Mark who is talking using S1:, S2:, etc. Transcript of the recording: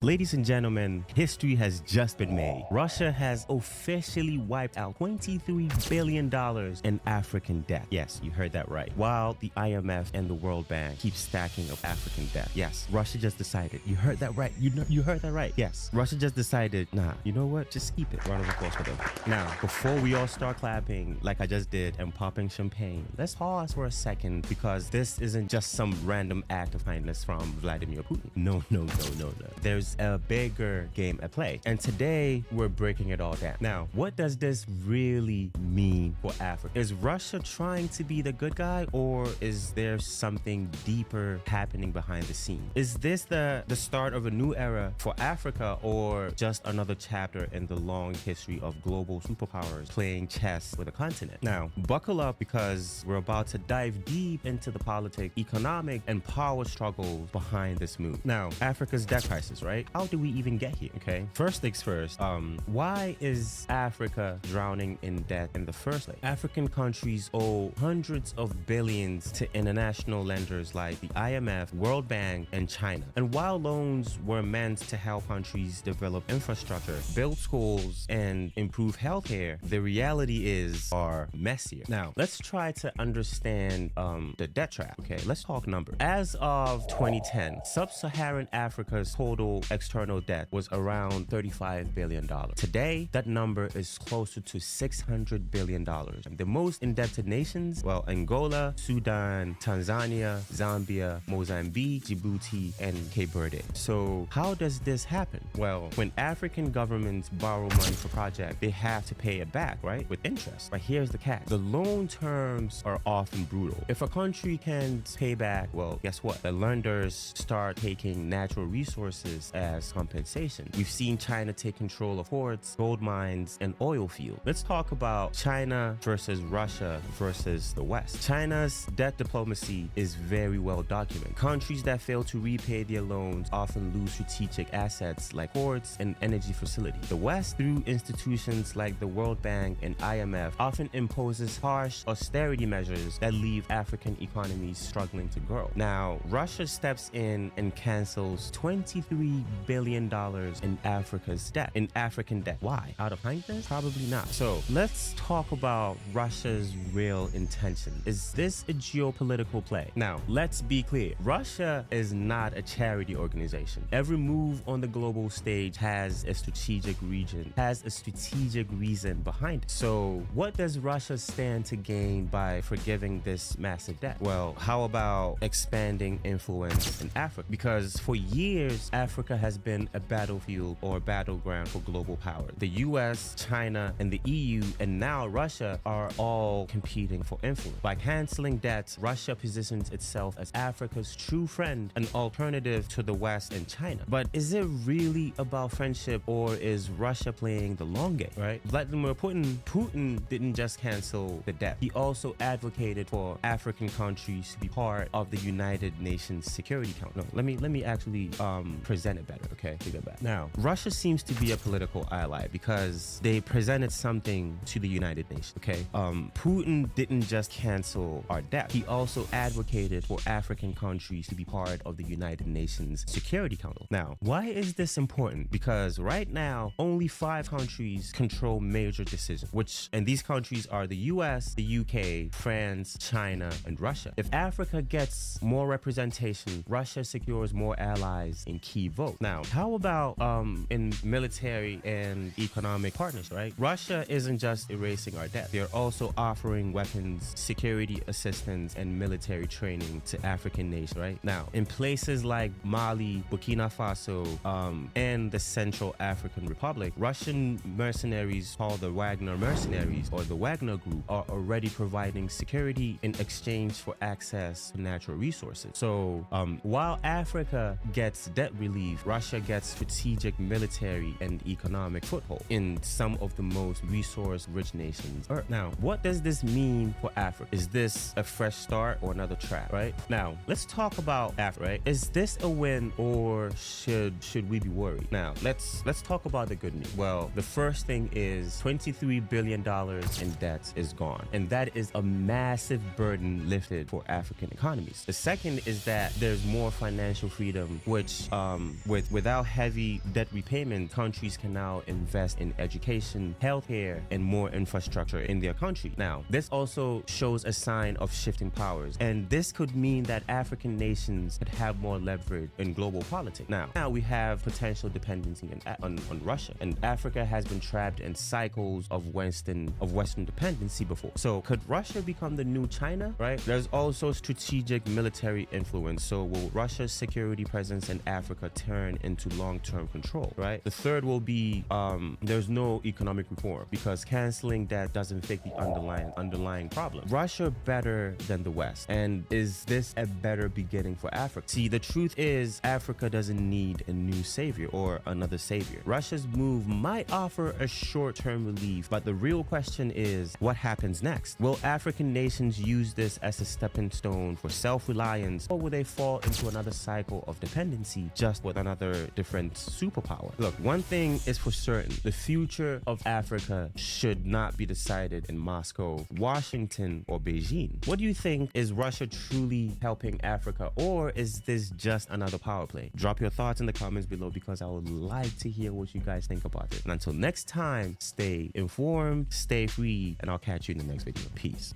S1: Ladies and gentlemen, history has just been made. Russia has officially wiped out $23 billion in African debt. Yes, you heard that right. While the IMF and the World Bank keep stacking up African debt. Yes, Russia just decided. You heard that right. You heard that right. Yes, Russia just decided, nah, you know what? Just keep it. Round of applause for them. Now, before we all start clapping like I just did and popping champagne, let's pause for a second because this isn't just some random act of kindness from Vladimir Putin. No. There's a bigger game at play. And today we're breaking it all down. Now, what does this really mean for Africa? Is Russia trying to be the good guy, or is there something deeper happening behind the scenes? Is this the start of a new era for Africa, or just another chapter in the long history of global superpowers playing chess with a continent? Now, buckle up because we're about to dive deep into the politics, economic, and power struggles behind this move. Now, Africa's debt crisis, right? How do we even get here? Okay, first things first, why is Africa drowning in debt in the first place? African countries owe hundreds of billions to international lenders like the IMF, World Bank, and China. And while loans were meant to help countries develop infrastructure, build schools, and improve healthcare, the reality is far messier. Now, let's try to understand the debt trap. Okay, let's talk numbers. As of 2010, sub-Saharan Africa's total external debt was around $35 billion. Today, that number is closer to $600 billion. The most indebted nations, well, Angola, Sudan, Tanzania, Zambia, Mozambique, Djibouti, and Cape Verde. So how does this happen? Well, when African governments borrow money for projects, they have to pay it back, right? With interest. But here's the catch. The loan terms are often brutal. If a country can't pay back, well, guess what? The lenders start taking natural resources as compensation. We've seen China take control of ports, gold mines, and oil fields. Let's talk about China versus Russia versus the West. China's debt diplomacy is very well documented. Countries that fail to repay their loans often lose strategic assets like ports and energy facilities. The West, through institutions like the World Bank and IMF, often imposes harsh austerity measures that leave African economies struggling to grow. Now, Russia steps in and cancels $23 billion in Africa's debt, in African debt. Why? Out of kindness? Probably not. So let's talk about Russia's real intention. Is this a geopolitical play? Now, let's be clear. Russia is not a charity organization. Every move on the global stage has a strategic reason behind it. So what does Russia stand to gain by forgiving this massive debt? Well, how about expanding influence in Africa? Because for years, Africa has been a battlefield or battleground for global power. The US, China, and the EU, and now Russia are all competing for influence. By canceling debts, Russia positions itself as Africa's true friend, an alternative to the West and China. But is it really about friendship, or is Russia playing the long game, right? Vladimir Putin didn't just cancel the debt. He also advocated for African countries to be part of the United Nations Security Council. No, let me actually present it better, okay? Take it back. Now, Russia seems to be a political ally because they presented something to the United Nations, okay? Putin didn't just cancel our debt. He also advocated for African countries to be part of the United Nations Security Council. Now, why is this important? Because right now, only 5 countries control major decisions, and these countries are the US, the UK, France, China, and Russia. If Africa gets more representation, Russia secures more allies in key votes. Now, how about in military and economic partners, right? Russia isn't just erasing our debt. They're also offering weapons, security assistance, and military training to African nations, right? Now, in places like Mali, Burkina Faso, and the Central African Republic, Russian mercenaries called the Wagner mercenaries or the Wagner Group are already providing security in exchange for access to natural resources. So while Africa gets debt relief, Russia gets strategic military and economic foothold in some of the most resource-rich nations on Earth. Now, what does this mean for Africa? Is this a fresh start or another trap, right? Now, let's talk about Africa, right? Is this a win, or should we be worried? Now, let's talk about the good news. Well, the first thing is $23 billion in debt is gone, and that is a massive burden lifted for African economies. The second is that there's more financial freedom, which Without heavy debt repayment, countries can now invest in education, healthcare, and more infrastructure in their country. Now, this also shows a sign of shifting powers, and this could mean that African nations could have more leverage in global politics. Now we have potential dependency on Russia, and Africa has been trapped in cycles of Western dependency before. So could Russia become the new China, right? There's also strategic military influence. So will Russia's security presence in Africa turn into long-term control, right? The third will be there's no economic reform because canceling debt doesn't fix the underlying problem. Russia better than the West, and is this a better beginning for Africa? See, the truth is Africa doesn't need a new savior or another savior. Russia's move might offer a short-term relief, but the real question is what happens next? Will African nations use this as a stepping stone for self-reliance, or will they fall into another cycle of dependency just with another different superpower? Look, one thing is for certain: the future of Africa should not be decided in Moscow, Washington, or Beijing. What do you think? Is Russia truly helping Africa, or is this just another power play? Drop your thoughts in the comments below because I would like to hear what you guys think about it. And until next time, stay informed, stay free, and I'll catch you in the next video. Peace.